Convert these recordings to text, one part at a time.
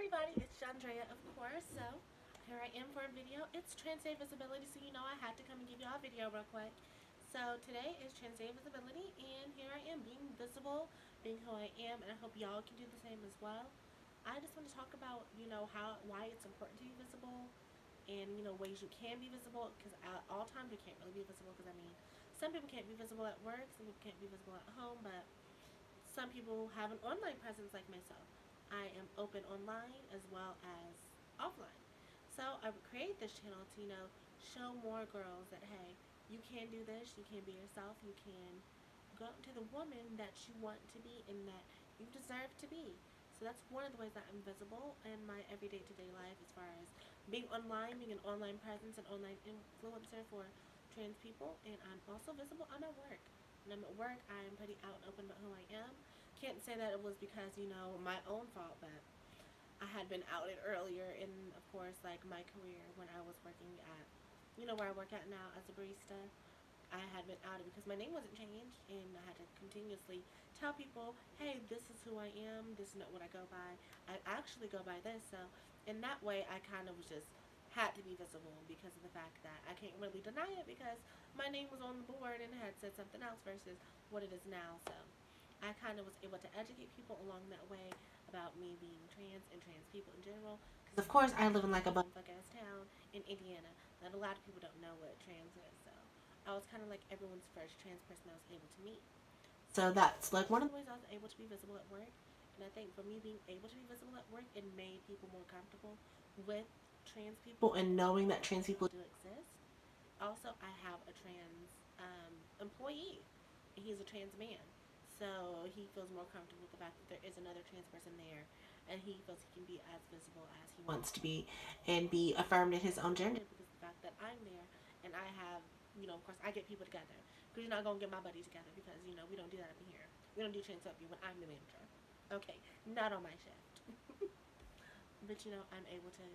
everybody, it's Jandrea, of course. So, here I am for a video. It's Trans Day Visibility, so you know I had to come and give y'all a video real quick. So, today is Trans Day Visibility, and here I am being visible, being who I am, and I hope y'all can do the same as well. I just want to talk about, why it's important to be visible, and, ways you can be visible, because at all times you can't really be visible, because, some people can't be visible at work, some people can't be visible at home, but some people have an online presence like myself. I am open online as well as offline. So I would create this channel to, show more girls that, hey, you can do this, you can be yourself, you can go into the woman that you want to be and that you deserve to be. So that's one of the ways that I'm visible in my everyday to day life as far as being online, being an online presence, an online influencer for trans people. And I'm also visible. I'm at work. When I'm at work, I'm pretty out and open about who I am. Can't say that it was because, my own fault, but I had been outed earlier in, of course, like my career when I was working at, where I work at now as a barista. I had been outed because my name wasn't changed, and I had to continuously tell people, hey, this is who I am, this is not what I go by. I actually go by this, so in that way, I kind of was just had to be visible because of the fact that I can't really deny it because my name was on the board and it had said something else versus what it is now. So I kind of was able to educate people along that way about me being trans and trans people in general. Because of course I live in like a bumfuck ass town in Indiana that a lot of people don't know what trans is. So I was kind of like everyone's first trans person I was able to meet. So that's like one of the ways I was able to be visible at work. And I think for me being able to be visible at work, it made people more comfortable with trans people and knowing that trans people do exist. Also, I have a trans employee, and he's a trans man. So he feels more comfortable with the fact that there is another trans person there, and he feels he can be as visible as he wants to be and be affirmed in his own gender because of the fact that I'm there and I have, of course, I get people together. Because you're not going to get my buddies together because, we don't do that up in here. We don't do trans up when I'm the manager. Okay, not on my shift. But, I'm able to,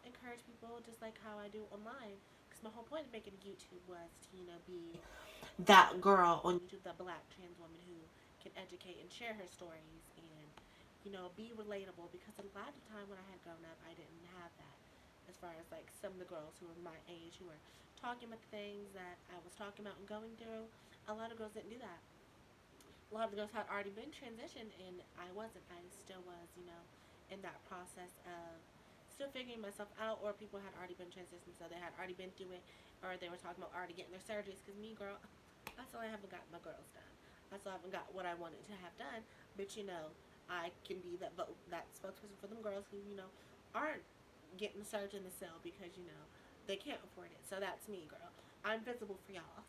encourage people just like how I do online. Because my whole point of making YouTube was to, be that girl on YouTube, that black trans woman who can educate and share her stories and, be relatable. Because a lot of the time when I had grown up, I didn't have that. As far as like some of the girls who were my age who were talking about the things that I was talking about and going through, a lot of girls didn't do that. A lot of the girls had already been transitioned and I wasn't. I still was, in that process of still figuring myself out, or people had already been transitioned, so they had already been through it, or they were talking about already getting their surgeries. Because me, girl, I still haven't got my girls done. I still haven't got what I wanted to have done. But I can be that spokesperson for them girls who aren't getting the surgery in the cell because they can't afford it. So that's me, girl. I'm visible for y'all.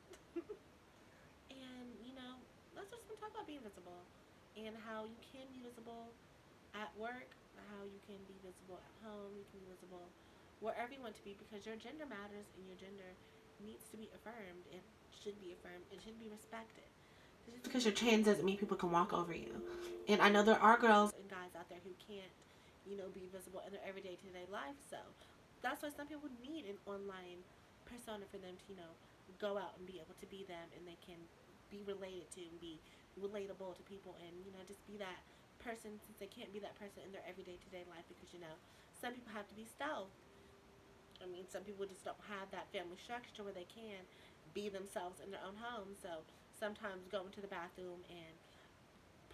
And let's just talk about being visible and how you can be visible at work, how you can be visible at home, you can be visible wherever you want to be because your gender matters and your gender needs to be affirmed. It should be affirmed. It should be respected. Just because you're trans doesn't mean people can walk over you. And I know there are girls and guys out there who can't, be visible in their everyday to day life. So that's why some people need an online persona for them to, go out and be able to be them and they can be related to and be relatable to people and, just be that person since they can't be that person in their everyday to day life because, some people have to be stealth. Some people just don't have that family structure where they can be themselves in their own home. So sometimes going to the bathroom and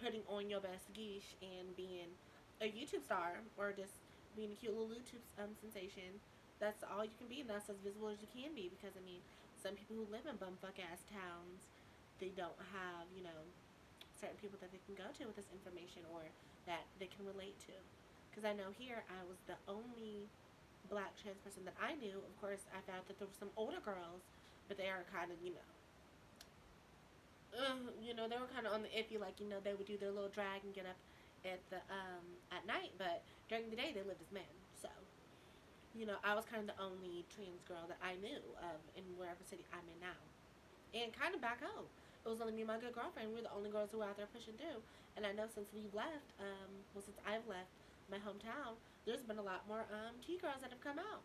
putting on your best geesh and being a YouTube star or just being a cute little YouTube sensation, that's all you can be and that's as visible as you can be because, some people who live in bumfuck ass towns, they don't have, certain people that they can go to with this information or that they can relate to. Because I know here I was the only black trans person that I knew. Of course, I found that there were some older girls, but they are kind of, they were kind of on the iffy, like, they would do their little drag and get up at night, but during the day they lived as men. So, I was kind of the only trans girl that I knew of in wherever city I'm in now. And kind of back home. It was only me and my good girlfriend. We were the only girls who were out there pushing through. And I know since we've left, since I've left my hometown, there's been a lot more T girls that have come out.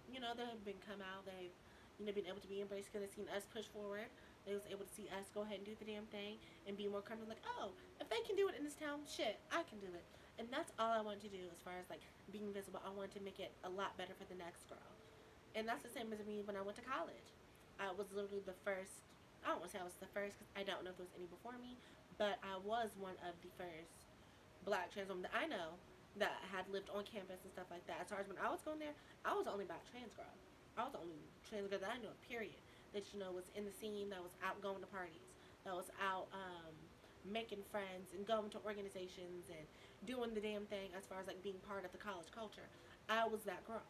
They have been come out. They've, been able to be embraced because they've seen us push forward. They was able to see us go ahead and do the damn thing and be more comfortable. Like, oh, if they can do it in this town, shit, I can do it. And that's all I wanted to do as far as like being visible. I wanted to make it a lot better for the next girl. And that's the same as me when I went to college. I was literally the first. I don't want to say I was the first because I don't know if there was any before me, but I was one of the first black trans women that I know that had lived on campus and stuff like that. As far as when I was going there, I was the only black trans girl. I was the only trans girl that I knew, period. That was in the scene, that was out going to parties, that was out making friends and going to organizations and doing the damn thing as far as like being part of the college culture. I was that girl.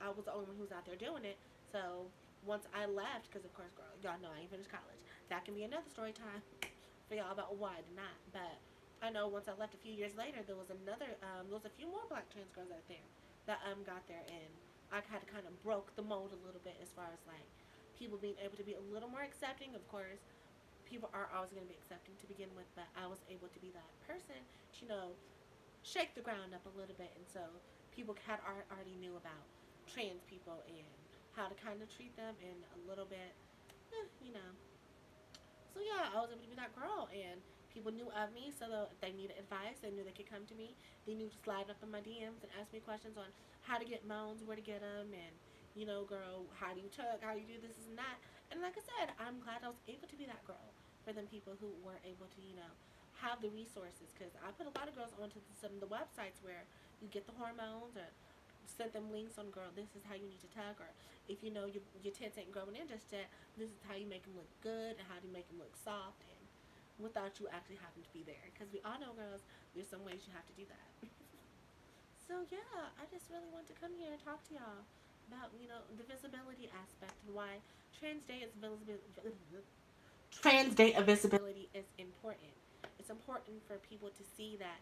I was the only one who was out there doing it. So once I left, because of course, girl, y'all know I ain't finished college. That can be another story time for y'all about why I did not. But I know once I left a few years later, there was a few more black trans girls out there that got there, and I had to kind of broke the mold a little bit as far as like people being able to be a little more accepting. Of course, people are always going to be accepting to begin with, but I was able to be that person to, shake the ground up a little bit, and so people had already knew about trans people and how to kind of treat them in a little bit, eh, you know. So yeah, I was able to be that girl, and people knew of me. So if they needed advice, they knew they could come to me. They knew to slide up in my DMs and ask me questions on how to get moans, where to get them, and girl, how do you tug, how do you do this and that. And like I said, I'm glad I was able to be that girl for them people who weren't able to, have the resources. Because I put a lot of girls onto some of the websites where you get the hormones or sent them links on, girl, this is how you need to tug, or if your tits ain't growing in just yet, this is how you make them look good and how to make them look soft, and without you actually having to be there, because we all know, girls, there's some ways you have to do that. So yeah, I just really want to come here and talk to y'all about the visibility aspect and why Trans Day is Trans Day of Visibility is important. It's important for people to see that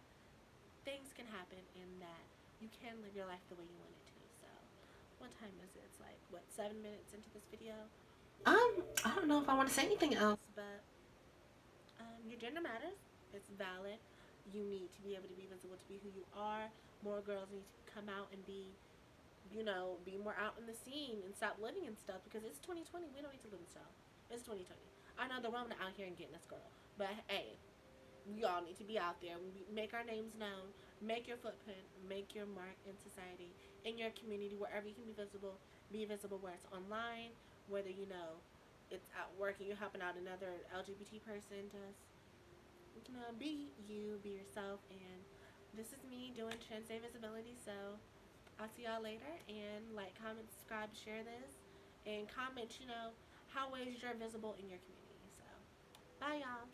things can happen and that you can live your life the way you want it to. So, what time is it? It's like, what, 7 minutes into this video? I don't know if I want to say anything else, but your gender matters. It's valid. You need to be able to be visible to be who you are. More girls need to come out and be more out in the scene and stop living in stuff, because it's 2020. We don't need to live in stuff. It's 2020. I know the woman out here and getting this girl, but hey, we all need to be out there. Make our names known. Make your footprint. Make your mark in society, in your community, wherever you can be visible. Be visible where it's online, whether it's at work and you're helping out another LGBT person. Just be you, be yourself. And this is me doing Trans Day Visibility. So I'll see y'all later. And like, comment, subscribe, share this, and comment. How ways you're visible in your community. So bye, y'all.